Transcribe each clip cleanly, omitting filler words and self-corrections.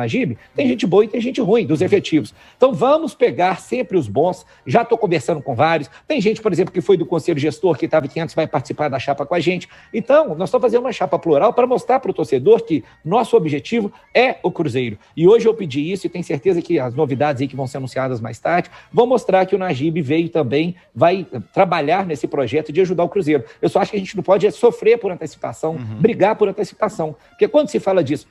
Nagibe, tem gente boa e tem gente ruim dos efetivos. Então vamos pegar sempre os bons. Já estou conversando com vários. Tem gente, por exemplo, que foi do Conselho Gestor, que estava aqui antes, vai participar da chapa com a gente. Então, nós estamos fazendo uma chapa plural para mostrar para o torcedor que nosso objetivo é o Cruzeiro. E hoje eu pedi isso e tenho certeza que as novidades aí que vão ser anunciadas mais tarde vão mostrar que o Nagibe veio também, vai trabalhar nesse projeto de ajudar o Cruzeiro. Eu só acho que a gente não pode sofrer por antecipação, brigar por antecipação. Porque quando se fala disso,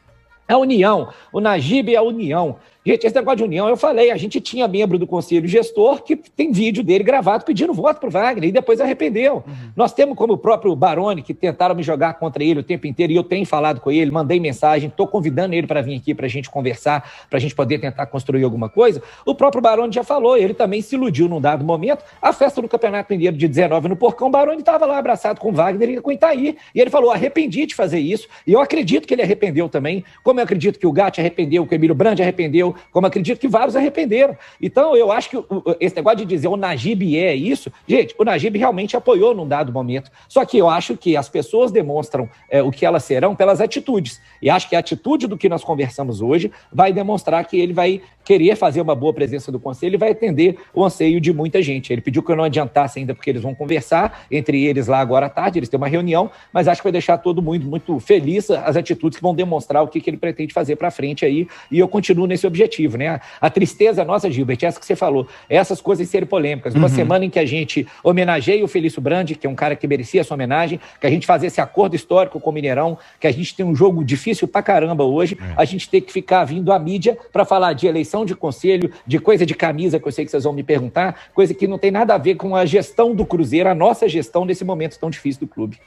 a união, o Nagibe é a união. Gente, esse negócio de união, eu falei, a gente tinha membro do Conselho Gestor que tem vídeo dele gravado pedindo voto pro Wagner e depois arrependeu. Nós temos como o próprio Baroni, que tentaram me jogar contra ele o tempo inteiro e eu tenho falado com ele, mandei mensagem, estou convidando ele para vir aqui para a gente conversar, para a gente poder tentar construir alguma coisa. O próprio Baroni já falou, ele também se iludiu num dado momento. A festa do Campeonato Mineiro de 19 no Porcão, o Baroni estava lá abraçado com o Wagner e com o Itaí. E ele falou, arrependi de fazer isso. E eu acredito que ele arrependeu também, como eu acredito que o Gatti arrependeu, que o Emílio Brandi arrependeu, como acredito que vários arrependeram. Então, eu acho que esse negócio de dizer o Nagibe é isso, gente, o Nagibe realmente apoiou num dado momento. Só que eu acho que as pessoas demonstram o que elas serão pelas atitudes. E acho que a atitude do que nós conversamos hoje vai demonstrar que ele vai querer fazer uma boa presença do Conselho e vai atender o anseio de muita gente. Ele pediu que eu não adiantasse ainda, porque eles vão conversar entre eles lá agora à tarde, eles têm uma reunião, mas acho que vai deixar todo mundo muito feliz as atitudes que vão demonstrar o que ele pretende fazer para frente aí, e eu continuo nesse objetivo, né? A tristeza nossa, Gilbert, essa que você falou, essas coisas serem polêmicas. Numa semana em que a gente homenageia o Felício Brandi, que é um cara que merecia essa homenagem, que a gente faz esse acordo histórico com o Mineirão, que a gente tem um jogo difícil pra caramba hoje, a gente tem que ficar vindo à mídia para falar de eleição de conselho, de coisa de camisa, que eu sei que vocês vão me perguntar, coisa que não tem nada a ver com a gestão do Cruzeiro, a nossa gestão nesse momento tão difícil do clube.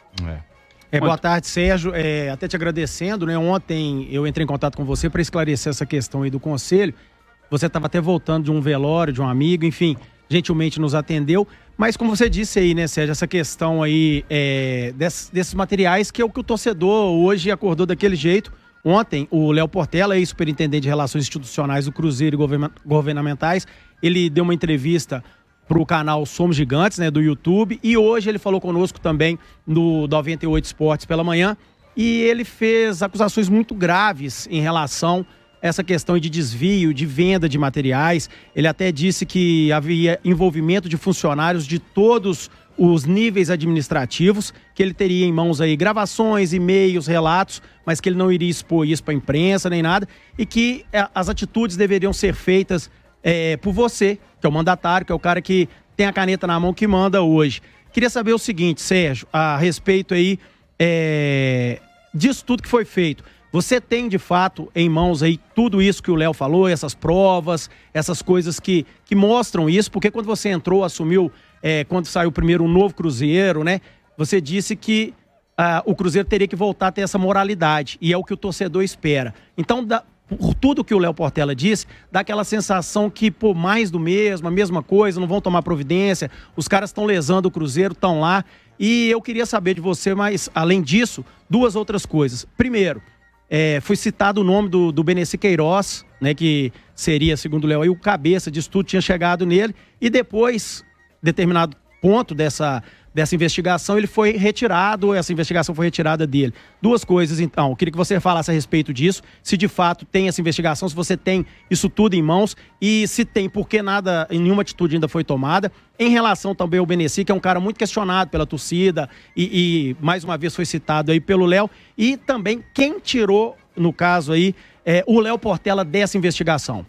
Boa tarde, Sérgio. Até te agradecendo, né? Ontem eu entrei em contato com você para esclarecer essa questão aí do conselho. Você estava até voltando de um velório, de um amigo, enfim, gentilmente nos atendeu. Mas como você disse aí, né, Sérgio, essa questão aí desses materiais, que é o que o torcedor hoje acordou daquele jeito. Ontem, o Léo Portela, ex-superintendente de Relações Institucionais do Cruzeiro e Governamentais, ele deu uma entrevista para o canal Somos Gigantes, né, do YouTube, e hoje ele falou conosco também no 98 Esportes pela manhã, e ele fez acusações muito graves em relação a essa questão de desvio, de venda de materiais. Ele até disse que havia envolvimento de funcionários de todos os níveis administrativos, que ele teria em mãos aí gravações, e-mails, relatos, mas que ele não iria expor isso para a imprensa nem nada, e que as atitudes deveriam ser feitas por você, que é o mandatário, que é o cara que tem a caneta na mão que manda hoje. Queria saber o seguinte, Sérgio, a respeito aí disso tudo que foi feito. Você tem, de fato, em mãos aí tudo isso que o Léo falou, essas provas, essas coisas que mostram isso? Porque quando você entrou, assumiu, quando saiu primeiro um novo Cruzeiro, né? Você disse que o Cruzeiro teria que voltar a ter essa moralidade, e é o que o torcedor espera. Então, por tudo que o Léo Portela disse, dá aquela sensação que, pô, mais do mesmo, a mesma coisa, não vão tomar providência, os caras estão lesando o Cruzeiro, estão lá. E eu queria saber de você, mas, além disso, duas outras coisas. Primeiro, foi citado o nome do Beneci Queiroz, né, que seria, segundo o Léo, aí, o cabeça disso tudo, tinha chegado nele, e depois, determinado ponto dessa investigação, ele foi retirado, essa investigação foi retirada dele. Duas coisas, então, eu queria que você falasse a respeito disso, se de fato tem essa investigação, se você tem isso tudo em mãos, e se tem, por que nenhuma atitude ainda foi tomada. Em relação também ao Beneci, que é um cara muito questionado pela torcida, e mais uma vez foi citado aí pelo Léo, e também quem tirou, no caso aí, o Léo Portela dessa investigação.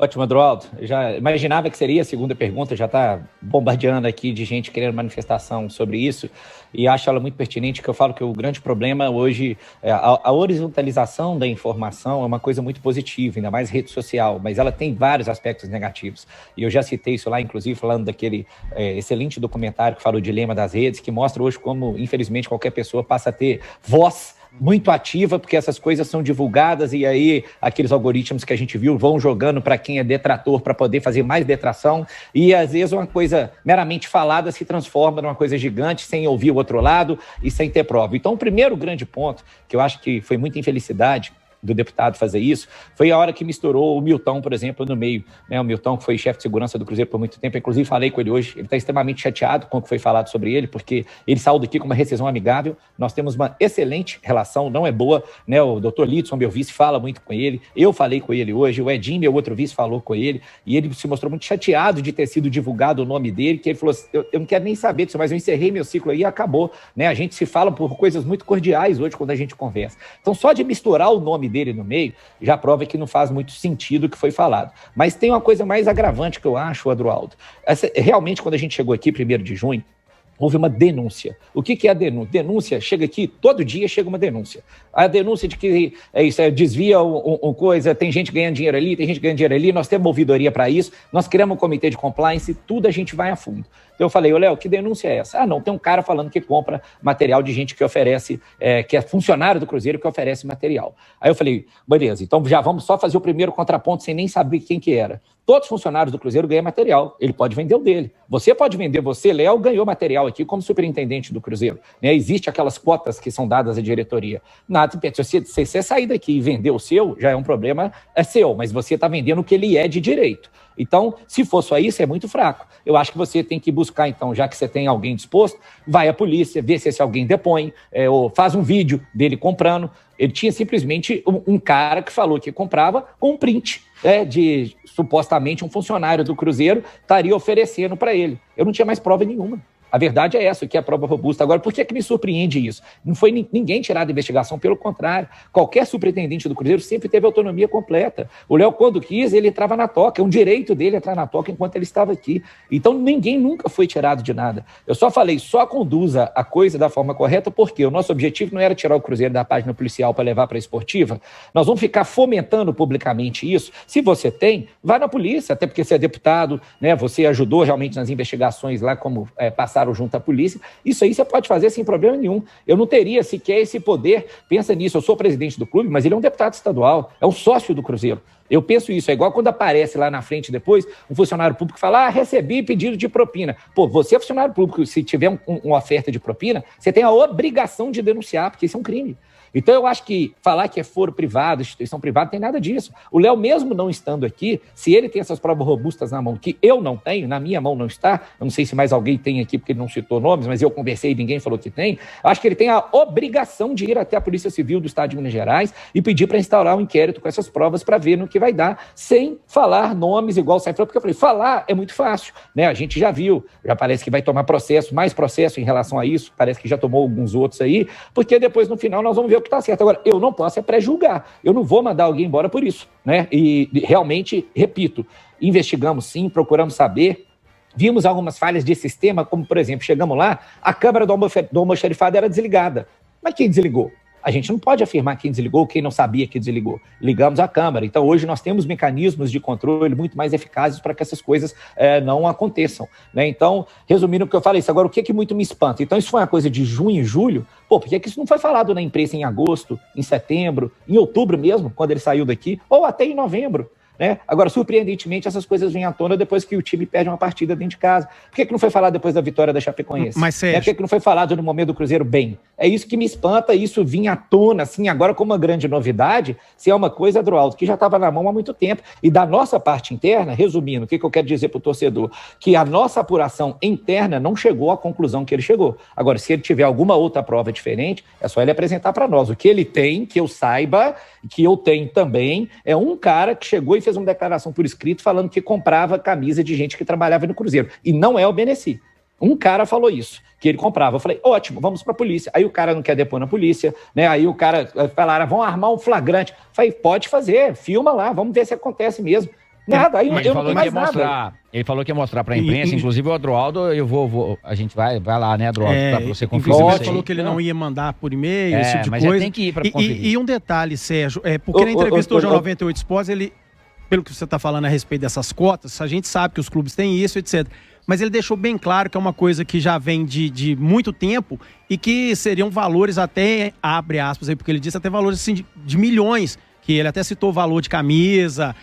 Ótimo, Adroaldo. Eu já imaginava que seria a segunda pergunta, já está bombardeando aqui de gente querendo manifestação sobre isso, e acho ela muito pertinente, que eu falo que o grande problema hoje, a horizontalização da informação é uma coisa muito positiva, ainda mais rede social, mas ela tem vários aspectos negativos. E eu já citei isso lá, inclusive, falando daquele excelente documentário que fala o dilema das redes, que mostra hoje como, infelizmente, qualquer pessoa passa a ter voz muito ativa, porque essas coisas são divulgadas e aí aqueles algoritmos que a gente viu vão jogando para quem é detrator para poder fazer mais detração, e às vezes uma coisa meramente falada se transforma numa coisa gigante sem ouvir o outro lado e sem ter prova. Então, o primeiro grande ponto, que eu acho que foi muita infelicidade, do deputado fazer isso, foi a hora que misturou o Milton, por exemplo, no meio, né? O Milton, que foi chefe de segurança do Cruzeiro por muito tempo, inclusive falei com ele hoje, ele está extremamente chateado com o que foi falado sobre ele, porque ele saiu daqui com uma rescisão amigável, nós temos uma excelente relação, não é boa, né? O doutor Lidson, meu vice, fala muito com ele, eu falei com ele hoje, o Edinho, meu outro vice, falou com ele, e ele se mostrou muito chateado de ter sido divulgado o nome dele, que ele falou assim, eu não quero nem saber disso, mas eu encerrei meu ciclo aí e acabou, né? A gente se fala por coisas muito cordiais hoje quando a gente conversa. Então, só de misturar o nome dele no meio, já prova que não faz muito sentido o que foi falado. Mas tem uma coisa mais agravante que eu acho, Adroaldo. Realmente, quando a gente chegou aqui, 1º de junho, houve uma denúncia. O que é a denúncia? Denúncia, chega aqui, todo dia chega uma denúncia. A denúncia de que desvia coisa, tem gente ganhando dinheiro ali, tem gente ganhando dinheiro ali, nós temos uma ouvidoria para isso, nós criamos um comitê de compliance, tudo a gente vai a fundo. Então eu falei, Léo, que denúncia é essa? Ah, não, tem um cara falando que compra material de gente que oferece, que é funcionário do Cruzeiro que oferece material. Aí eu falei, beleza, então já vamos só fazer o primeiro contraponto sem nem saber quem que era. Todos os funcionários do Cruzeiro ganham material, ele pode vender o dele. Você pode vender, você, Léo, ganhou material aqui como superintendente do Cruzeiro. Né? Existem aquelas cotas que são dadas à diretoria. Nada impede, se você sair daqui e vender o seu, já é um problema, é seu, mas você está vendendo o que ele é de direito. Então, se for só isso, é muito fraco. Eu acho que você tem que buscar, então, já que você tem alguém disposto, vai à polícia, vê se esse alguém depõe, ou faz um vídeo dele comprando. Ele tinha simplesmente um cara que falou que comprava com um print de, supostamente, um funcionário do Cruzeiro estaria oferecendo para ele. Eu não tinha mais prova nenhuma. A verdade é essa, que é a prova robusta. Agora, por que me surpreende isso? Não foi ninguém tirado da investigação, pelo contrário. Qualquer superintendente do Cruzeiro sempre teve autonomia completa. O Léo, quando quis, ele entrava na toca. É um direito dele entrar na toca enquanto ele estava aqui. Então, ninguém nunca foi tirado de nada. Eu só falei, só conduza a coisa da forma correta, porque o nosso objetivo não era tirar o Cruzeiro da página policial para levar para a esportiva. Nós vamos ficar fomentando publicamente isso. Se você tem, vá na polícia, até porque você é deputado, né? Você ajudou realmente nas investigações lá, como passaram junto à polícia, isso aí você pode fazer sem problema nenhum. Eu não teria sequer esse poder, pensa nisso, eu sou presidente do clube, mas ele é um deputado estadual, é um sócio do Cruzeiro. Eu penso isso, é igual quando aparece lá na frente depois, um funcionário público fala, recebi pedido de propina. Pô, você é funcionário público, se tiver uma oferta de propina, você tem a obrigação de denunciar, porque isso é um crime. Então, eu acho que falar que é foro privado, instituição privada, não tem nada disso. O Léo, mesmo não estando aqui, se ele tem essas provas robustas na mão, que eu não tenho, na minha mão não está, eu não sei se mais alguém tem aqui, porque ele não citou nomes, mas eu conversei e ninguém falou que tem, eu acho que ele tem a obrigação de ir até a Polícia Civil do Estado de Minas Gerais e pedir para instaurar um inquérito com essas provas para ver no que vai dar, sem falar nomes igual sai falando, porque eu falei, falar é muito fácil, né? A gente já viu, já parece que vai tomar processo, mais processo em relação a isso, parece que já tomou alguns outros aí, porque depois no final nós vamos ver o que está certo. Agora, eu não posso pré-julgar, eu não vou mandar alguém embora por isso, né? E realmente, repito, investigamos sim, procuramos saber, vimos algumas falhas de sistema, como por exemplo, chegamos lá, a câmera do almoxarifado era desligada. Mas quem desligou? A gente não pode afirmar quem desligou, quem não sabia que desligou. Ligamos a câmera. Então, hoje nós temos mecanismos de controle muito mais eficazes para que essas coisas não aconteçam. Né? Então, resumindo o que eu falei, agora o que muito me espanta? Então, isso foi uma coisa de junho e julho. Pô, por que isso não foi falado na imprensa em agosto, em setembro, em outubro mesmo, quando ele saiu daqui, ou até em novembro? Né? Agora, surpreendentemente, essas coisas vêm à tona depois que o time perde uma partida dentro de casa. Por que não foi falado depois da vitória da Chapecoense? Mas, Sérgio... Por que não foi falado no momento do Cruzeiro bem? É isso que me espanta, isso vinha à tona, assim, agora como uma grande novidade, se é uma coisa, Adroaldo, que já estava na mão há muito tempo. E da nossa parte interna, resumindo, o que eu quero dizer para o torcedor? Que a nossa apuração interna não chegou à conclusão que ele chegou. Agora, se ele tiver alguma outra prova diferente, é só ele apresentar para nós. O que ele tem, que eu saiba, que eu tenho também, é um cara que chegou e fez uma declaração por escrito falando que comprava camisa de gente que trabalhava no Cruzeiro. E não é o Beneci. Um cara falou isso, que ele comprava. Eu falei, ótimo, vamos para a polícia. Aí o cara não quer depor na polícia, né? Aí o cara falaram, vão armar um flagrante. Eu falei, pode fazer, filma lá, vamos ver se acontece mesmo. Nada, aí eu não tenho mais nada. Ele falou que ia mostrar pra imprensa, inclusive o Adroaldo, a gente vai lá, né, Adroaldo, pra você conferir. Ele falou que ele não ia mandar por e-mail, esse tipo de mas coisa. Tem que ir pra conferir. E um detalhe, Sérgio, porque na entrevista do Jornal 98 Sports, ele, pelo que você está falando a respeito dessas cotas, a gente sabe que os clubes têm isso, etc. Mas ele deixou bem claro que é uma coisa que já vem de muito tempo e que seriam valores até, abre aspas aí, porque ele disse até valores assim, de milhões, que ele até citou o valor de camisa,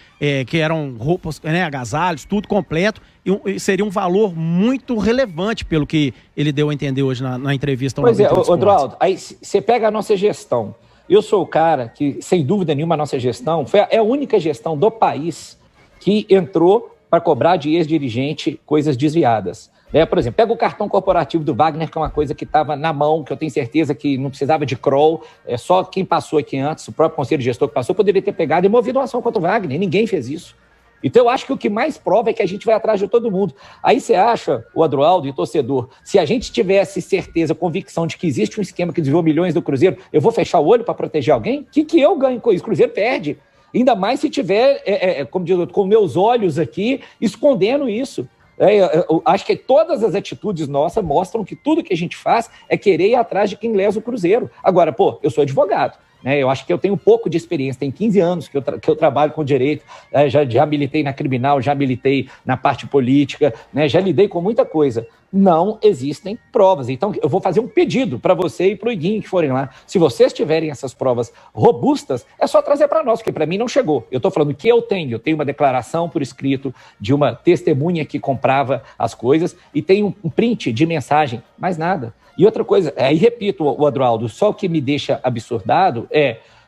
que eram roupas, né, agasalhos, tudo completo, e seria um valor muito relevante pelo que ele deu a entender hoje na entrevista. Pois é, Adroaldo, aí você pega a nossa gestão, eu sou o cara que, sem dúvida nenhuma, a nossa gestão é a única gestão do país que entrou para cobrar de ex-dirigente coisas desviadas. Por exemplo, pega o cartão corporativo do Wagner, que é uma coisa que estava na mão, que eu tenho certeza que não precisava de crawl, só quem passou aqui antes, o próprio conselho gestor que passou, poderia ter pegado e movido uma ação contra o Wagner, ninguém fez isso. Então eu acho que o que mais prova é que a gente vai atrás de todo mundo. Aí você acha, o Adroaldo e o torcedor, se a gente tivesse certeza, convicção de que existe um esquema que desviou milhões do Cruzeiro, eu vou fechar o olho para proteger alguém? O que eu ganho com isso? O Cruzeiro perde. Ainda mais se tiver, como diz, com meus olhos aqui, escondendo isso. Eu acho que todas as atitudes nossas mostram que tudo que a gente faz é querer ir atrás de quem lesa o Cruzeiro. Agora, eu sou advogado. Eu acho que eu tenho um pouco de experiência, tem 15 anos que eu trabalho com direito, já militei na criminal, já militei na parte política, já lidei com muita coisa. Não existem provas. Então, eu vou fazer um pedido para você e para o Iguinho que forem lá. Se vocês tiverem essas provas robustas, é só trazer para nós, porque para mim não chegou. Eu estou falando que eu tenho uma declaração por escrito de uma testemunha que comprava as coisas e tenho um print de mensagem, mais nada. E outra coisa, e repito, o Adroaldo, só o que me deixa absurdado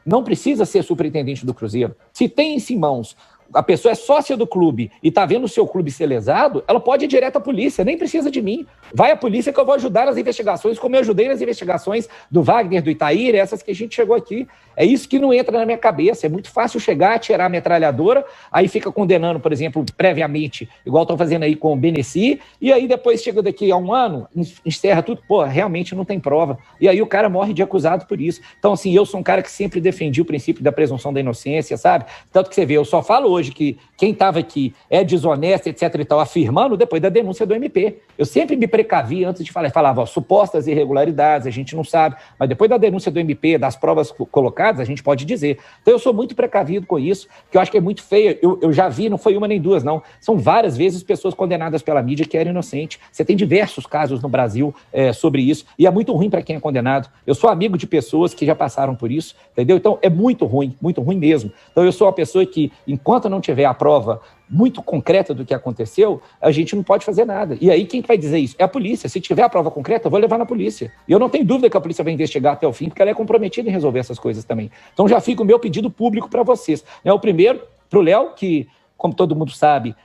não precisa ser superintendente do Cruzeiro. Se tem em mãos, a pessoa é sócia do clube e está vendo o seu clube ser lesado, ela pode ir direto à polícia, nem precisa de mim. Vai à polícia que eu vou ajudar nas investigações, como eu ajudei nas investigações do Wagner, do Itaíra, essas que a gente chegou aqui. É isso que não entra na minha cabeça. É muito fácil chegar, tirar a metralhadora, aí fica condenando, por exemplo, previamente, igual estão fazendo aí com o Beneci, e aí depois chega daqui a um ano, encerra tudo, realmente não tem prova. E aí o cara morre de acusado por isso. Então, assim, eu sou um cara que sempre defendi o princípio da presunção da inocência, sabe? Tanto que você vê, eu só falo hoje que quem estava aqui é desonesto, etc. e tal, afirmando depois da denúncia do MP. Eu sempre me precavi antes de falar, falava, supostas irregularidades, a gente não sabe, mas depois da denúncia do MP, das provas colocadas, a gente pode dizer. Então eu sou muito precavido com isso, que eu acho que é muito feio. Eu já vi, não foi uma nem duas, não. São várias vezes pessoas condenadas pela mídia que eram inocentes. Você tem diversos casos no Brasil sobre isso, e é muito ruim para quem é condenado. Eu sou amigo de pessoas que já passaram por isso, entendeu? Então é muito ruim mesmo. Então eu sou uma pessoa que, enquanto não tiver a prova muito concreta do que aconteceu, a gente não pode fazer nada. E aí quem vai dizer isso? É a polícia. Se tiver a prova concreta, eu vou levar na polícia. E eu não tenho dúvida que a polícia vai investigar até o fim, porque ela é comprometida em resolver essas coisas também. Então já fica o meu pedido público para vocês. O primeiro, para o Léo, que, como todo mundo sabe,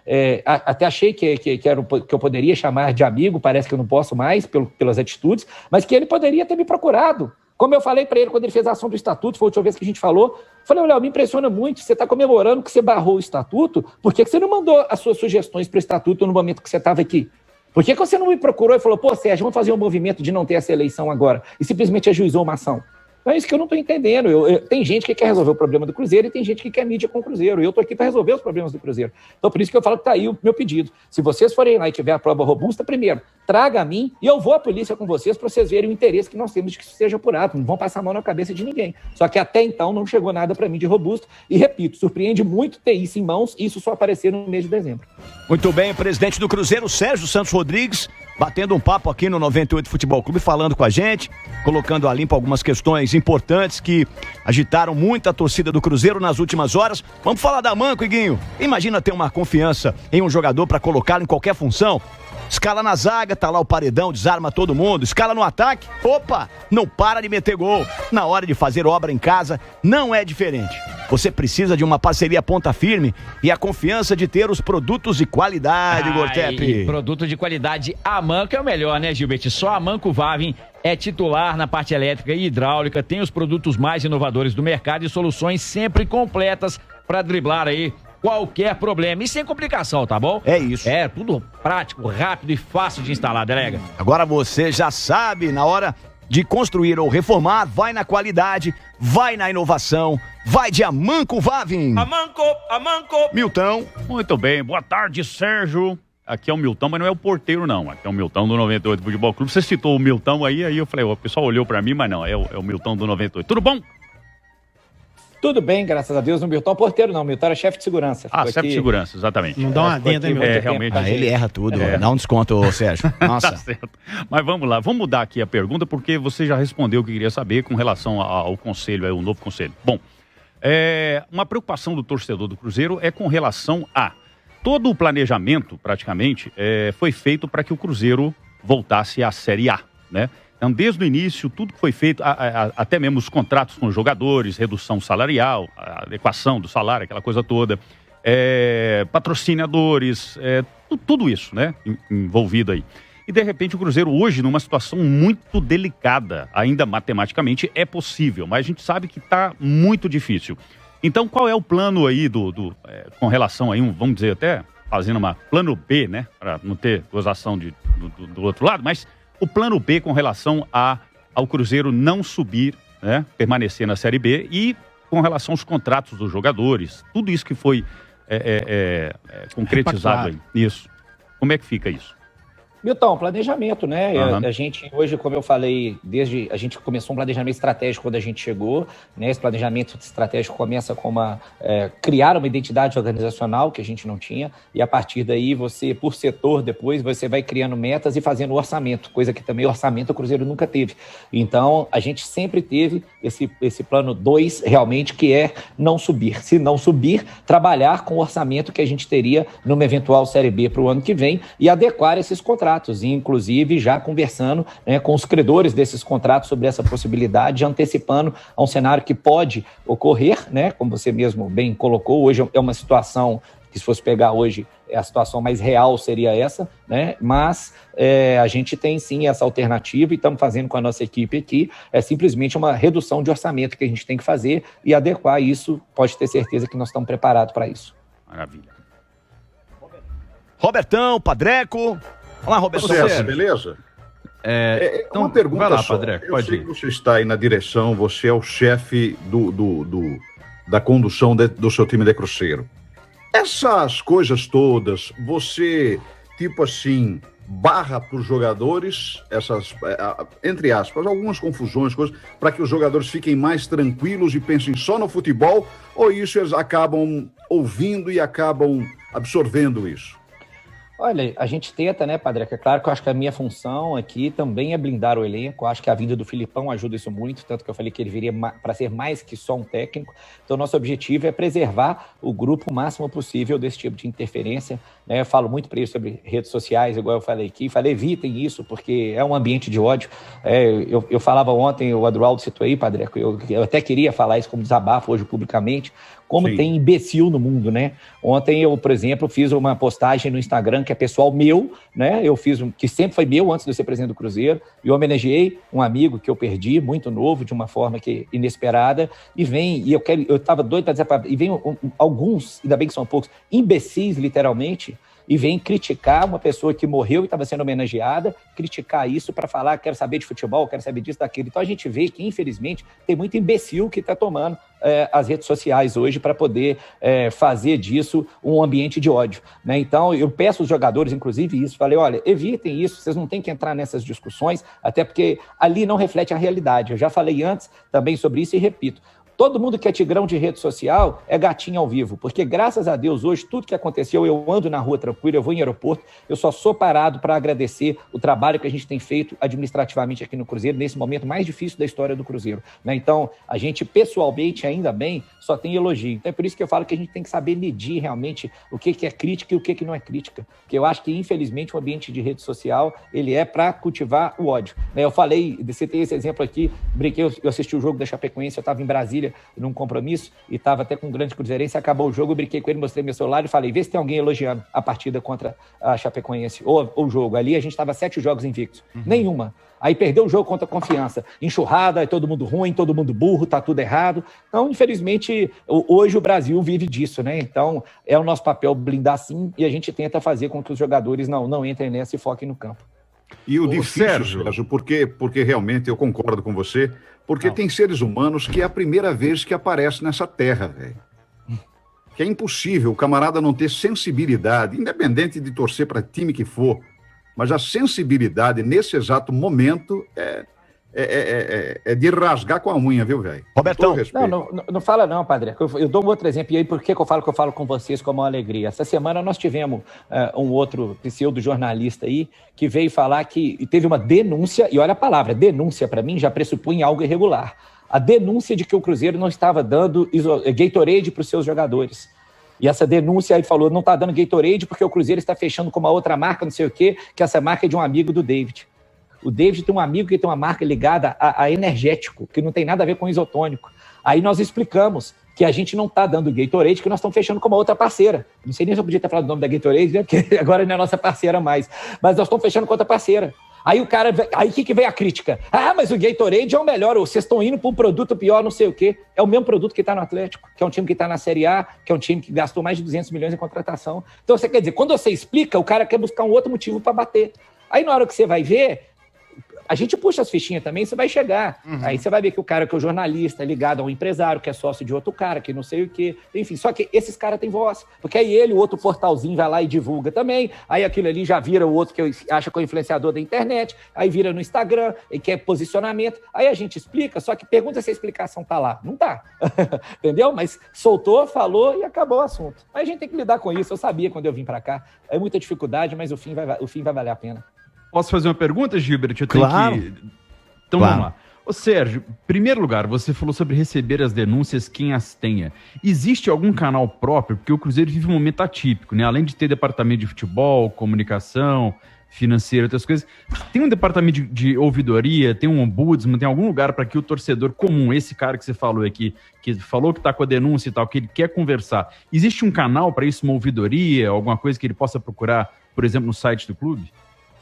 até achei que eu poderia chamar de amigo, parece que eu não posso mais, pelas atitudes, mas que ele poderia ter me procurado. Como eu falei para ele quando ele fez a ação do estatuto, foi a última vez que a gente falou, falei, Léo, me impressiona muito, você está comemorando que você barrou o estatuto, por que você não mandou as suas sugestões para o estatuto no momento que você estava aqui? Por que você não me procurou e falou, Sérgio, vamos fazer um movimento de não ter essa eleição agora, e simplesmente ajuizou uma ação? Não é isso que eu não estou entendendo. Tem gente que quer resolver o problema do Cruzeiro e tem gente que quer mídia com o Cruzeiro. E eu estou aqui para resolver os problemas do Cruzeiro. Então, por isso que eu falo que está aí o meu pedido. Se vocês forem lá e tiver a prova robusta, primeiro, traga a mim e eu vou à polícia com vocês para vocês verem o interesse que nós temos de que isso seja apurado. Não vão passar a mão na cabeça de ninguém. Só que até então não chegou nada para mim de robusto. E, repito, surpreende muito ter isso em mãos e isso só aparecer no mês de dezembro. Muito bem, o presidente do Cruzeiro, Sérgio Santos Rodrigues, batendo um papo aqui no 98 Futebol Clube, falando com a gente, colocando a limpo algumas questões importantes que agitaram muito a torcida do Cruzeiro nas últimas horas. Vamos falar da Manco, Iguinho. Imagina ter uma confiança em um jogador para colocá-lo em qualquer função. Escala na zaga, tá lá o paredão, desarma todo mundo. Escala no ataque, opa, não para de meter gol. Na hora de fazer obra em casa, não é diferente. Você precisa de uma parceria ponta firme e a confiança de ter os produtos de qualidade, Gortep. Produto de qualidade, a Manco é o melhor, né, Gilberto? Só a Manco Vavin é titular na parte elétrica e hidráulica, tem os produtos mais inovadores do mercado e soluções sempre completas para driblar aí qualquer problema e sem complicação, tá bom? É isso. É, tudo prático, rápido e fácil de instalar, delega. Agora você já sabe, na hora de construir ou reformar, vai na qualidade, vai na inovação, vai de Amanco Vavin. Amanco. Milton. Muito bem, boa tarde, Sérgio. Aqui é o Milton, mas não é o porteiro, não. Aqui é o Milton do 98 Futebol Clube. Você citou o Milton aí eu falei, o pessoal olhou pra mim, mas não, é o Milton do 98. Tudo bom? Tudo bem, graças a Deus. O Milton porteiro não, o Milton era chefe de segurança. Chefe de segurança, exatamente. Não dá uma adenda, hein, Milton? Realmente. Ele erra tudo, dá um desconto, Sérgio. Nossa. Tá certo. Mas vamos lá, vamos mudar aqui a pergunta, porque você já respondeu o que queria saber com relação ao conselho, ao novo conselho. Bom, uma preocupação do torcedor do Cruzeiro é com relação a todo o planejamento, praticamente, foi feito para que o Cruzeiro voltasse à Série A, né? Então, desde o início, tudo que foi feito, até mesmo os contratos com os jogadores, redução salarial, a adequação do salário, aquela coisa toda, patrocinadores, tudo isso, né, envolvido aí. E, de repente, o Cruzeiro hoje, numa situação muito delicada, ainda matematicamente é possível, mas a gente sabe que está muito difícil. Então, qual é o plano aí com relação aí, vamos dizer até, fazendo uma plano B, né, para não ter gozação do outro lado, mas o plano B com relação ao Cruzeiro não subir, né, permanecer na Série B e com relação aos contratos dos jogadores, tudo isso que foi concretizado aí. Isso. Como é que fica isso? Milton, planejamento, né? Uhum. A gente hoje, como eu falei, a gente começou um planejamento estratégico quando a gente chegou, né? Esse planejamento estratégico começa com criar uma identidade organizacional que a gente não tinha, e a partir daí você, por setor, depois você vai criando metas e fazendo orçamento, coisa que também orçamento o Cruzeiro nunca teve. Então, a gente sempre teve esse plano 2, realmente, que é não subir. Se não subir, trabalhar com o orçamento que a gente teria numa eventual Série B para o ano que vem e adequar esses contratos. E, inclusive, já conversando, né, com os credores desses contratos sobre essa possibilidade, antecipando a um cenário que pode ocorrer, né, como você mesmo bem colocou. Hoje é uma situação que, se fosse pegar hoje, a situação mais real seria essa, né? Mas a gente tem sim essa alternativa e estamos fazendo com a nossa equipe aqui. É simplesmente uma redução de orçamento que a gente tem que fazer e adequar isso. Pode ter certeza que nós estamos preparados para isso. Maravilha. Robertão, Padreco. Olá, Roberto. Beleza? Então, uma pergunta vai lá, só. Padre, Eu sei que você está aí na direção, você é o chefe da condução do seu time de Cruzeiro. Essas coisas todas, você, tipo assim, barra para os jogadores, essas, entre aspas, algumas confusões, coisas, para que os jogadores fiquem mais tranquilos e pensem só no futebol, ou isso eles acabam ouvindo e acabam absorvendo isso? Olha, a gente tenta, né, Padre? É claro que eu acho que a minha função aqui também é blindar o elenco. Eu acho que a vinda do Filipão ajuda isso muito, tanto que eu falei que ele viria para ser mais que só um técnico. Então, nosso objetivo é preservar o grupo o máximo possível desse tipo de interferência, né? Eu falo muito para eles sobre redes sociais, igual eu falei aqui. Falei, evitem isso, porque é um ambiente de ódio. Eu falava ontem, o Adroaldo citou aí, Padre, eu até queria falar isso como desabafo hoje publicamente, como Sim. tem imbecil no mundo, né? Ontem eu, por exemplo, fiz uma postagem no Instagram que é pessoal meu, né? Eu fiz que sempre foi meu antes de eu ser presidente do Cruzeiro, e homenageei um amigo que eu perdi, muito novo, de uma forma que inesperada, e eu estava doido para dizer, e vem alguns, ainda bem que são poucos, imbecis, literalmente, e vem criticar uma pessoa que morreu e estava sendo homenageada, criticar isso para falar, quero saber de futebol, quero saber disso, daquilo. Então a gente vê que, infelizmente, tem muito imbecil que está tomando as redes sociais hoje para poder fazer disso um ambiente de ódio, né? Então eu peço aos jogadores, inclusive, isso, falei, olha, evitem isso, vocês não têm que entrar nessas discussões, até porque ali não reflete a realidade. Eu já falei antes também sobre isso e repito. Todo mundo que é tigrão de rede social é gatinho ao vivo, porque graças a Deus hoje tudo que aconteceu, eu ando na rua tranquilo, eu vou em aeroporto, eu só sou parado para agradecer o trabalho que a gente tem feito administrativamente aqui no Cruzeiro, nesse momento mais difícil da história do Cruzeiro, né? Então, a gente pessoalmente, ainda bem, só tem elogio. Então é por isso que eu falo que a gente tem que saber medir realmente o que é crítica e o que não é crítica, porque eu acho que infelizmente o ambiente de rede social, ele é para cultivar o ódio, né? Eu falei, citei esse exemplo aqui, brinquei, eu assisti o jogo da Chapecoense, eu estava em Brasília, num compromisso, e estava até com um grande cruzeirense, acabou o jogo, eu brinquei com ele, mostrei meu celular e falei, vê se tem alguém elogiando a partida contra a Chapecoense, ou o jogo. Ali a gente estava 7 jogos invictos, nenhuma. Aí perdeu o jogo contra a Confiança, enxurrada, é todo mundo ruim, todo mundo burro, tá tudo errado. Então, infelizmente, hoje o Brasil vive disso, né? Então, é o nosso papel blindar sim, e a gente tenta fazer com que os jogadores não entrem nessa e foquem no campo. E o difícil, Sérgio, porque realmente eu concordo com você, porque tem seres humanos que é a primeira vez que aparece nessa terra, velho. Que é impossível o camarada não ter sensibilidade, independente de torcer para time que for, mas a sensibilidade nesse exato momento é de rasgar com a unha, viu, velho? Robertão. Não fala não, Padre. Eu dou um outro exemplo, e aí por que eu falo com vocês com uma alegria? Essa semana nós tivemos um outro pseudo-jornalista aí que veio falar que teve uma denúncia, e olha a palavra, denúncia para mim já pressupõe algo irregular. A denúncia de que o Cruzeiro não estava dando Gatorade para os seus jogadores. E essa denúncia aí falou, não está dando Gatorade porque o Cruzeiro está fechando com uma outra marca, não sei o quê, que essa marca é de um amigo do David. O David tem um amigo que tem uma marca ligada a energético, que não tem nada a ver com isotônico. Aí nós explicamos que a gente não está dando Gatorade, que nós estamos fechando com uma outra parceira. Não sei nem se eu podia ter falado o nome da Gatorade, né? Porque agora não é nossa parceira mais. Mas nós estamos fechando com outra parceira. Aí o cara, aí o que vem a crítica? Ah, mas o Gatorade é o melhor, ou vocês estão indo para um produto pior, não sei o quê. É o mesmo produto que está no Atlético, que é um time que está na Série A, que é um time que gastou mais de 200 milhões em contratação. Então, você quer dizer, quando você explica, o cara quer buscar um outro motivo para bater. Aí na hora que você vai ver, a gente puxa as fichinhas também, você vai chegar. Aí você vai ver que o cara que é o jornalista é ligado a um empresário, que é sócio de outro cara, que não sei o quê. Enfim, só que esses caras têm voz. Porque aí ele, o outro portalzinho, vai lá e divulga também. Aí aquilo ali já vira o outro que acha que é o influenciador da internet. Aí vira no Instagram, e quer posicionamento. Aí a gente explica, só que pergunta se a explicação tá lá. Não tá. Entendeu? Mas soltou, falou e acabou o assunto. Aí a gente tem que lidar com isso. Eu sabia quando eu vim pra cá. É muita dificuldade, mas o fim vai valer a pena. Posso fazer uma pergunta, Gilbert? Eu Claro. Então Claro. vamos lá. Ô Sérgio, em primeiro lugar, você falou sobre receber as denúncias, quem as tenha. Existe algum canal próprio? Porque o Cruzeiro vive um momento atípico, né? Além de ter departamento de futebol, comunicação, financeiro, outras coisas. Tem um departamento de ouvidoria, tem um ombudsman, tem algum lugar para que o torcedor comum, esse cara que você falou aqui, que falou que está com a denúncia e tal, que ele quer conversar. Existe um canal para isso, uma ouvidoria, alguma coisa que ele possa procurar, por exemplo, no site do clube?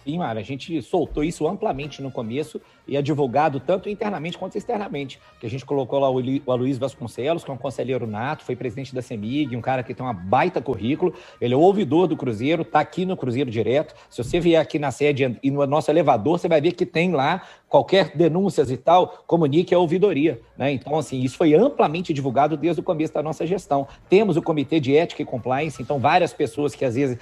Sim, Mário, a gente soltou isso amplamente no começo e é divulgado tanto internamente quanto externamente. Que a gente colocou lá o Aloysio Vasconcelos, que é um conselheiro nato, foi presidente da CEMIG, um cara que tem uma baita currículo, ele é o ouvidor do Cruzeiro, está aqui no Cruzeiro direto. Se você vier aqui na sede e no nosso elevador, você vai ver que tem lá qualquer denúncias e tal, comunique a ouvidoria, né? Então, assim, isso foi amplamente divulgado desde o começo da nossa gestão. Temos o Comitê de Ética e Compliance, então várias pessoas que às vezes,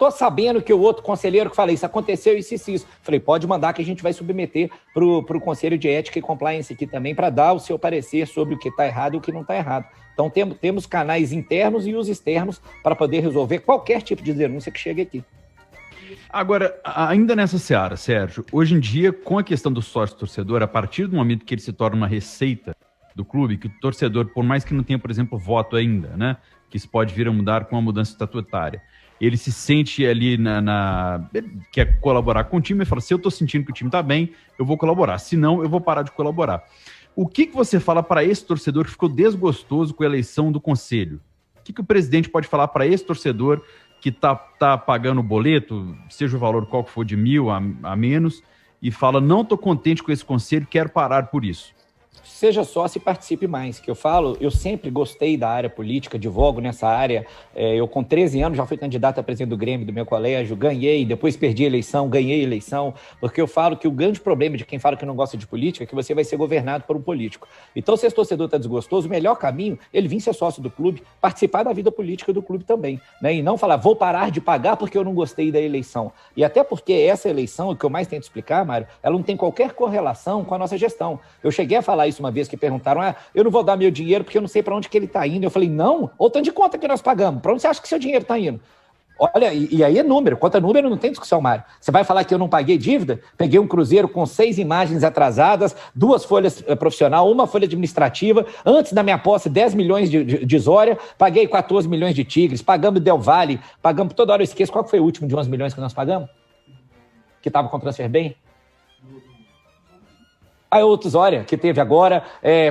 tô sabendo que o outro conselheiro que fala isso aconteceu, isso. Falei, pode mandar que a gente vai submeter para o Conselho de Ética e Compliance aqui também para dar o seu parecer sobre o que está errado e o que não está errado. Então temos canais internos e os externos para poder resolver qualquer tipo de denúncia que chegue aqui. Agora, ainda nessa seara, Sérgio, hoje em dia, com a questão do sócio-torcedor, a partir do momento que ele se torna uma receita do clube, que o torcedor, por mais que não tenha, por exemplo, voto ainda, né, que isso pode vir a mudar com a mudança estatutária, ele se sente ali quer colaborar com o time e fala, se eu estou sentindo que o time está bem, eu vou colaborar, se não, eu vou parar de colaborar. O que você fala para esse torcedor que ficou desgostoso com a eleição do conselho? O que o presidente pode falar para esse torcedor que tá pagando o boleto, seja o valor qual que for, de 1.000 a menos, e fala, não estou contente com esse conselho, quero parar por isso? Seja sócio e participe mais, que eu falo, eu sempre gostei da área política, advogo nessa área, eu com 13 anos já fui candidato a presidente do Grêmio do meu colégio, ganhei, depois perdi a eleição, ganhei a eleição, porque eu falo que o grande problema de quem fala que não gosta de política é que você vai ser governado por um político. Então, se esse torcedor está desgostoso, o melhor caminho, ele vir ser sócio do clube, participar da vida política do clube também, né? E não falar, vou parar de pagar porque eu não gostei da eleição. E até porque essa eleição, o que eu mais tento explicar, Mário, ela não tem qualquer correlação com a nossa gestão. Eu cheguei a falar isso uma vez que perguntaram, eu não vou dar meu dinheiro porque eu não sei para onde que ele está indo. Eu falei, não, ou tanto de conta que nós pagamos, para onde você acha que seu dinheiro está indo? Olha, e aí é número, quanto a número não tem discussão, Mário. Você vai falar que eu não paguei dívida? Peguei um Cruzeiro com 6 imagens atrasadas, 2 folhas profissional, 1 folha administrativa, antes da minha posse 10 milhões de Zória, paguei 14 milhões de Tigres, pagamos Del Valle, pagamos, toda hora eu esqueço, qual foi o último de 11 milhões que nós pagamos? Que estava com o Transfer Bem? A outros, olha, que teve agora,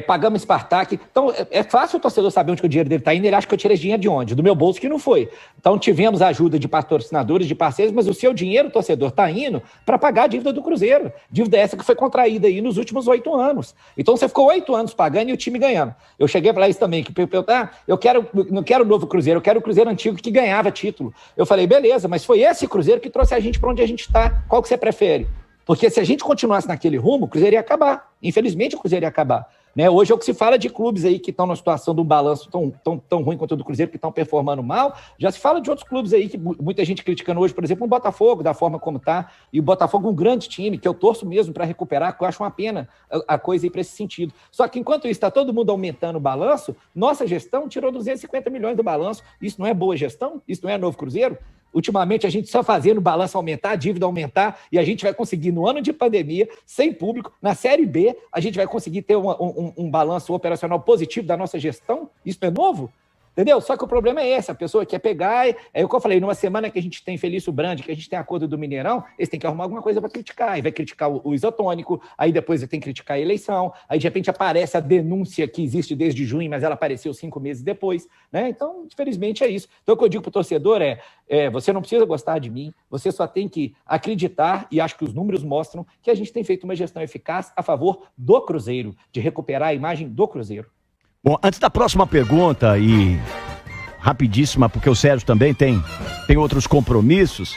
pagamos Spartak. Então, é fácil o torcedor saber onde que o dinheiro dele está indo, ele acha que eu tirei esse dinheiro de onde? Do meu bolso, que não foi. Então, tivemos a ajuda de patrocinadores, de parceiros, mas o seu dinheiro, torcedor, está indo para pagar a dívida do Cruzeiro. Dívida essa que foi contraída aí nos últimos 8 anos. Então, você ficou 8 anos pagando e o time ganhando. Eu cheguei a falar isso também, que não quero o novo Cruzeiro, eu quero o Cruzeiro antigo que ganhava título. Eu falei, beleza, mas foi esse Cruzeiro que trouxe a gente para onde a gente está. Qual que você prefere? Porque se a gente continuasse naquele rumo, o Cruzeiro ia acabar. Infelizmente, o Cruzeiro ia acabar. Né? Hoje é o que se fala de clubes aí que estão numa situação de um balanço tão ruim quanto o do Cruzeiro, que estão performando mal. Já se fala de outros clubes aí, que muita gente criticando hoje, por exemplo, o Botafogo, da forma como está. E o Botafogo é um grande time, que eu torço mesmo para recuperar, que eu acho uma pena a coisa aí para esse sentido. Só que enquanto isso está todo mundo aumentando o balanço, nossa gestão tirou 250 milhões do balanço. Isso não é boa gestão? Isso não é novo Cruzeiro? Ultimamente, a gente só fazendo o balanço aumentar, a dívida aumentar, e a gente vai conseguir, no ano de pandemia, sem público, na Série B, a gente vai conseguir ter um balanço operacional positivo da nossa gestão? Isso é novo? Entendeu? Só que o problema é esse, a pessoa quer pegar, é o que eu falei, numa semana que a gente tem Felício Brandi, que a gente tem acordo do Mineirão, eles têm que arrumar alguma coisa para criticar, aí vai criticar o isotônico, aí depois tem que criticar a eleição, aí de repente aparece a denúncia que existe desde junho, mas ela apareceu 5 meses depois, né? Então, infelizmente é isso. Então o que eu digo para o torcedor você não precisa gostar de mim, você só tem que acreditar, e acho que os números mostram que a gente tem feito uma gestão eficaz a favor do Cruzeiro, de recuperar a imagem do Cruzeiro. Bom, antes da próxima pergunta, e rapidíssima, porque o Sérgio também tem outros compromissos,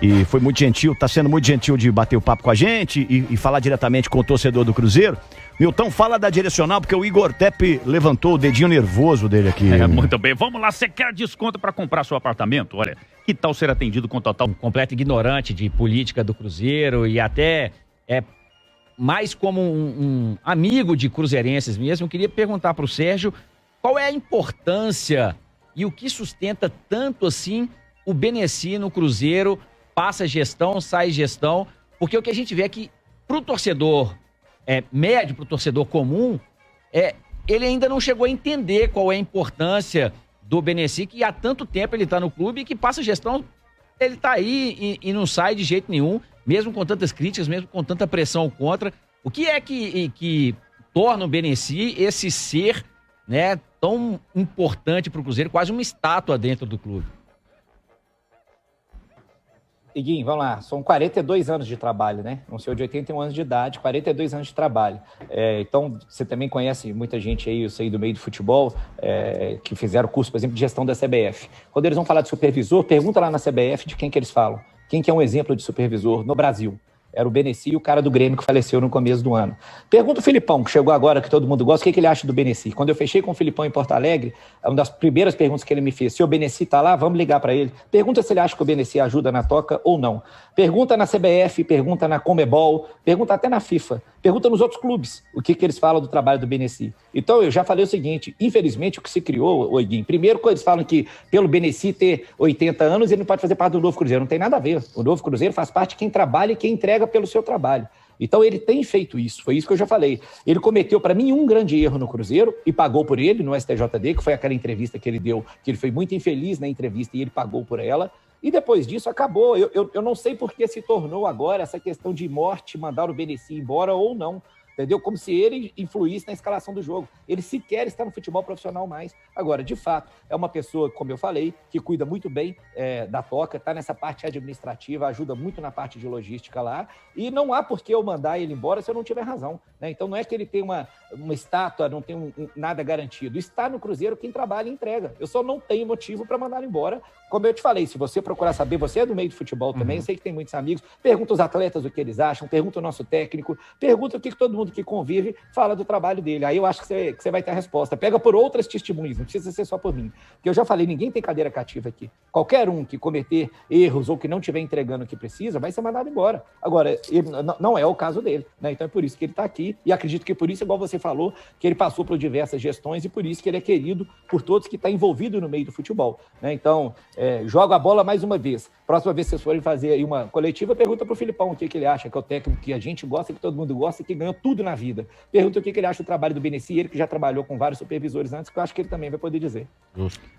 e foi muito gentil, tá sendo muito gentil de bater o papo com a gente e falar diretamente com o torcedor do Cruzeiro. Milton, fala da direcional, porque o Igor Tepe levantou o dedinho nervoso dele aqui. Muito bem, vamos lá, você quer desconto para comprar seu apartamento? Olha, que tal ser atendido com total... Um completo ignorante de política do Cruzeiro e até mais como um amigo de cruzeirenses mesmo, eu queria perguntar para o Sérgio qual é a importância e o que sustenta tanto assim o Beneci no Cruzeiro, passa gestão, sai gestão, porque o que a gente vê é que para o torcedor médio, para o torcedor comum, ele ainda não chegou a entender qual é a importância do Beneci, que há tanto tempo ele está no clube e que passa gestão, ele está aí e não sai de jeito nenhum, mesmo com tantas críticas, mesmo com tanta pressão contra. O que é que torna o Beneci esse ser, né, tão importante para o Cruzeiro, quase uma estátua dentro do clube? Iguinho, vamos lá, são 42 anos de trabalho, né? Um senhor de 81 anos de idade, 42 anos de trabalho. Então, você também conhece muita gente aí, eu sei do meio do futebol, que fizeram curso, por exemplo, de gestão da CBF. Quando eles vão falar de supervisor, pergunta lá na CBF de quem que eles falam. Quem que é um exemplo de supervisor no Brasil? Era o Beneci e o cara do Grêmio que faleceu no começo do ano. Pergunta o Filipão, que chegou agora, que todo mundo gosta, o que ele acha do Beneci. Quando eu fechei com o Filipão em Porto Alegre, uma das primeiras perguntas que ele me fez, se o Beneci tá lá, vamos ligar para ele. Pergunta se ele acha que o Beneci ajuda na toca ou não. Pergunta na CBF, pergunta na Conmebol, pergunta até na FIFA. Pergunta nos outros clubes o que eles falam do trabalho do Beneci. Então, eu já falei o seguinte, infelizmente, o que se criou, Iguinho, primeiro, quando eles falam que pelo Beneci ter 80 anos, ele não pode fazer parte do Novo Cruzeiro. Não tem nada a ver. O Novo Cruzeiro faz parte de quem trabalha e quem entrega pelo seu trabalho. Então ele tem feito isso, foi isso que eu já falei. Ele cometeu, para mim, um grande erro no Cruzeiro e pagou por ele no STJD, que foi aquela entrevista que ele deu, que ele foi muito infeliz na entrevista e ele pagou por ela. E depois disso acabou. Eu não sei por que se tornou agora essa questão de morte, mandar o Beneci embora ou não. Entendeu? Como se ele influísse na escalação do jogo. Ele sequer está no futebol profissional mais. Agora, de fato, é uma pessoa, como eu falei, que cuida muito bem da toca, está nessa parte administrativa, ajuda muito na parte de logística lá, e não há por que eu mandar ele embora se eu não tiver razão, né? Então não é que ele tem uma estátua, não tem nada garantido. Está no Cruzeiro quem trabalha e entrega. Eu só não tenho motivo para mandar ele embora. Como eu te falei, se você procurar saber, você é do meio do futebol também, eu sei que tem muitos amigos, pergunta os atletas o que eles acham, pergunta o nosso técnico, pergunta o que todo mundo que convive fala do trabalho dele. Aí eu acho que você vai ter a resposta. Pega por outras testemunhas, não precisa ser só por mim. Porque eu já falei, ninguém tem cadeira cativa aqui. Qualquer um que cometer erros ou que não estiver entregando o que precisa, vai ser mandado embora. Agora, não é o caso dele, né? Então é por isso que ele está aqui, e acredito que por isso, igual você falou, que ele passou por diversas gestões e por isso que ele é querido por todos que estão envolvidos no meio do futebol, né? Então, joga a bola mais uma vez. Próxima vez que vocês forem fazer aí uma coletiva, pergunta pro Filipão o que ele acha, que é o técnico que a gente gosta, que todo mundo gosta, que ganhou tudo na vida. Pergunta o que ele acha do trabalho do Beneci, ele que já trabalhou com vários supervisores antes, que eu acho que ele também vai poder dizer.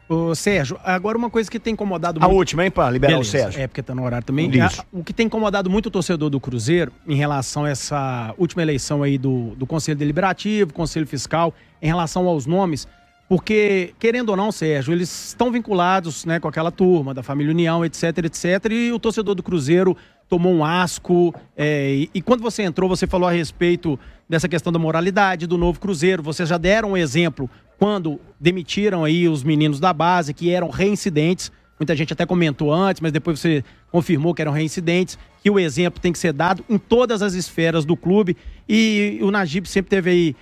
Ô, Sérgio, agora uma coisa que tem incomodado A muito... última, hein, pra liberar o Sérgio. Porque tá no horário também. Isso. O que tem incomodado muito o torcedor do Cruzeiro em relação a essa última eleição aí do Conselho Deliberativo, Conselho Fiscal, em relação aos nomes, porque, querendo ou não, Sérgio, eles estão vinculados, né, com aquela turma da família União, etc, etc, e o torcedor do Cruzeiro tomou um asco, e quando você entrou, você falou a respeito dessa questão da moralidade do novo Cruzeiro, vocês já deram um exemplo quando demitiram aí os meninos da base, que eram reincidentes, muita gente até comentou antes, mas depois você confirmou que eram reincidentes, que o exemplo tem que ser dado em todas as esferas do clube, e o Najib sempre teve aí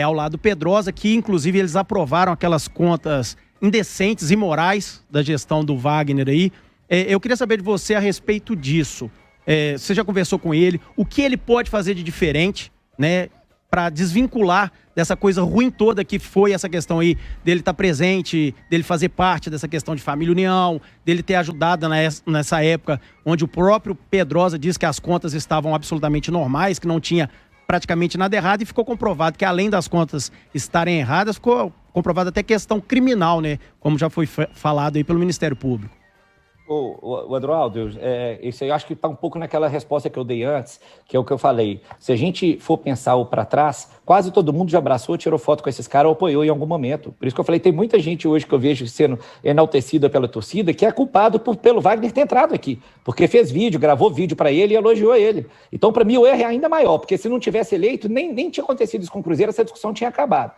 ao lado do Pedrosa, que inclusive eles aprovaram aquelas contas indecentes e imorais da gestão do Wagner aí. Eu queria saber de você a respeito disso. Você já conversou com ele? O que ele pode fazer de diferente, né, para desvincular dessa coisa ruim toda que foi essa questão aí dele estar presente, dele fazer parte dessa questão de família União, dele ter ajudado nessa época onde o próprio Pedrosa disse que as contas estavam absolutamente normais, que não tinha praticamente nada errado, e ficou comprovado que além das contas estarem erradas, ficou comprovada até questão criminal, né? Como já foi falado aí pelo Ministério Público. O Adroaldo, isso aí eu acho que está um pouco naquela resposta que eu dei antes, que é o que eu falei. Se a gente for pensar para trás, quase todo mundo já abraçou, tirou foto com esses caras ou apoiou em algum momento. Por isso que eu falei, tem muita gente hoje que eu vejo sendo enaltecida pela torcida que é culpado pelo Wagner ter entrado aqui, porque fez vídeo, gravou vídeo para ele e elogiou ele. Então, para mim, o erro é ainda maior, porque se não tivesse eleito, nem tinha acontecido isso com o Cruzeiro, essa discussão tinha acabado.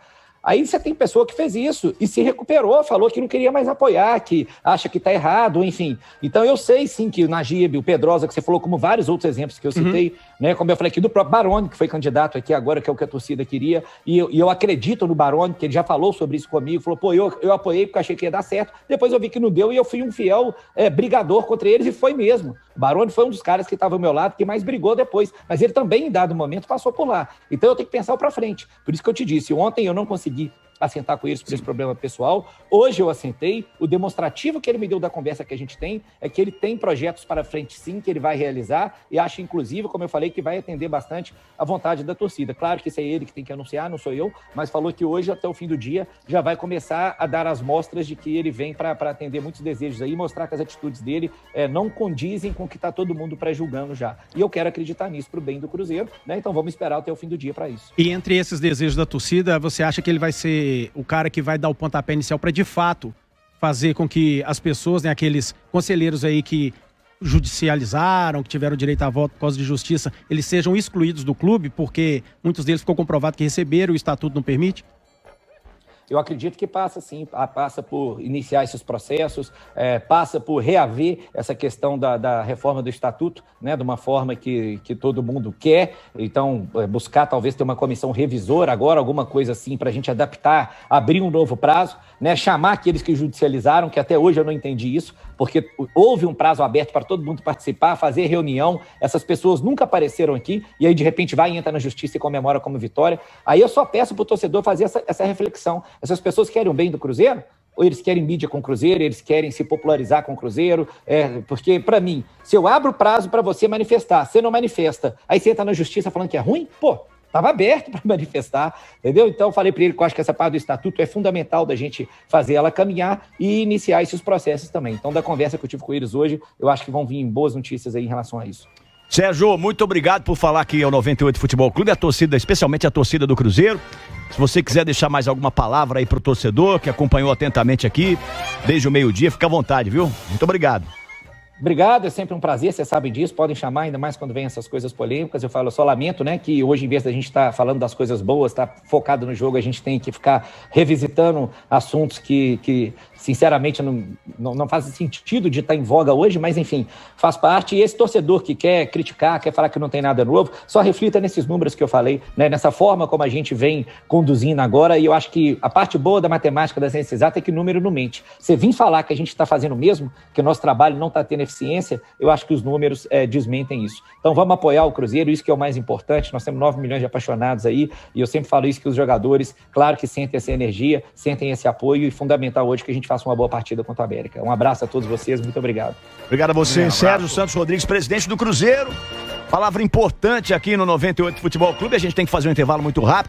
Aí você tem pessoa que fez isso e se recuperou, falou que não queria mais apoiar, que acha que está errado, enfim. Então eu sei sim que o Najib, o Pedrosa, que você falou, como vários outros exemplos que eu citei, né? Como eu falei aqui do próprio Baroni, que foi candidato aqui agora, que é o que a torcida queria, e eu acredito no Baroni, que ele já falou sobre isso comigo, falou, pô, eu apoiei porque eu achei que ia dar certo, depois eu vi que não deu e eu fui um fiel brigador contra eles e foi mesmo. O Baroni foi um dos caras que estava ao meu lado, que mais brigou depois, mas ele também, em dado momento, passou por lá. Então eu tenho que pensar para frente. Por isso que eu te disse, ontem eu não consegui assentar com eles por esse problema pessoal. Hoje eu assentei. O demonstrativo que ele me deu da conversa que a gente tem é que ele tem projetos para frente, sim, que ele vai realizar e acho, inclusive, como eu falei, que vai atender bastante a vontade da torcida. Claro que isso é ele que tem que anunciar, não sou eu, mas falou que hoje, até o fim do dia, já vai começar a dar as mostras de que ele vem para atender muitos desejos aí, mostrar que as atitudes dele não condizem com o que está todo mundo pré-julgando já. E eu quero acreditar nisso para o bem do Cruzeiro, né? Então vamos esperar até o fim do dia para isso. E entre esses desejos da torcida, você acha que ele vai ser o cara que vai dar o pontapé inicial para, de fato, fazer com que as pessoas, né, aqueles conselheiros aí que judicializaram, que tiveram direito a voto por causa de justiça, eles sejam excluídos do clube, porque muitos deles ficou comprovado que receberam e o estatuto não permite? Eu acredito que passa, sim, passa por iniciar esses processos, passa por reaver essa questão da reforma do estatuto, né, de uma forma que todo mundo quer. Então, buscar talvez ter uma comissão revisora agora, alguma coisa assim, para a gente adaptar, abrir um novo prazo, né, chamar aqueles que judicializaram, que até hoje eu não entendi isso, porque houve um prazo aberto para todo mundo participar, fazer reunião, essas pessoas nunca apareceram aqui, e aí de repente vai e entra na justiça e comemora como vitória. Aí eu só peço para o torcedor fazer essa reflexão. Essas pessoas querem o bem do Cruzeiro? Ou eles querem mídia com o Cruzeiro, eles querem se popularizar com o Cruzeiro? Porque, para mim, se eu abro o prazo para você manifestar, você não manifesta, aí você entra na justiça falando que é ruim, pô, estava aberto para manifestar, entendeu? Então eu falei para ele que eu acho que essa parte do estatuto é fundamental da gente fazer ela caminhar e iniciar esses processos também. Então, da conversa que eu tive com eles hoje, eu acho que vão vir boas notícias aí em relação a isso. Sérgio, muito obrigado por falar aqui ao 98 Futebol Clube, a torcida, especialmente a torcida do Cruzeiro. Se você quiser deixar mais alguma palavra aí pro torcedor que acompanhou atentamente aqui, desde o meio-dia, fica à vontade, viu? Muito obrigado. Obrigado, é sempre um prazer, vocês sabem disso, podem chamar, ainda mais quando vem essas coisas polêmicas. Eu só lamento, né, que hoje, em vez da gente estar falando das coisas boas, estar focado no jogo, a gente tem que ficar revisitando assuntos que sinceramente, não faz sentido de estar em voga hoje, mas enfim, faz parte. E esse torcedor que quer criticar, quer falar que não tem nada novo, só reflita nesses números que eu falei, né, nessa forma como a gente vem conduzindo agora, e eu acho que a parte boa da matemática da ciência exata é que número não mente. Você vir falar que a gente está fazendo o mesmo, que o nosso trabalho não está tendo eficiência, eu acho que os números desmentem isso. Então vamos apoiar o Cruzeiro, isso que é o mais importante. Nós temos 9 milhões de apaixonados aí, e eu sempre falo isso, que os jogadores, claro que sentem essa energia, sentem esse apoio, e fundamental hoje que a gente faça uma boa partida contra a América. Um abraço a todos vocês, muito obrigado. Obrigado a você, Sérgio Santos Rodrigues, presidente do Cruzeiro. Palavra importante aqui no 98 Futebol Clube, a gente tem que fazer um intervalo muito rápido.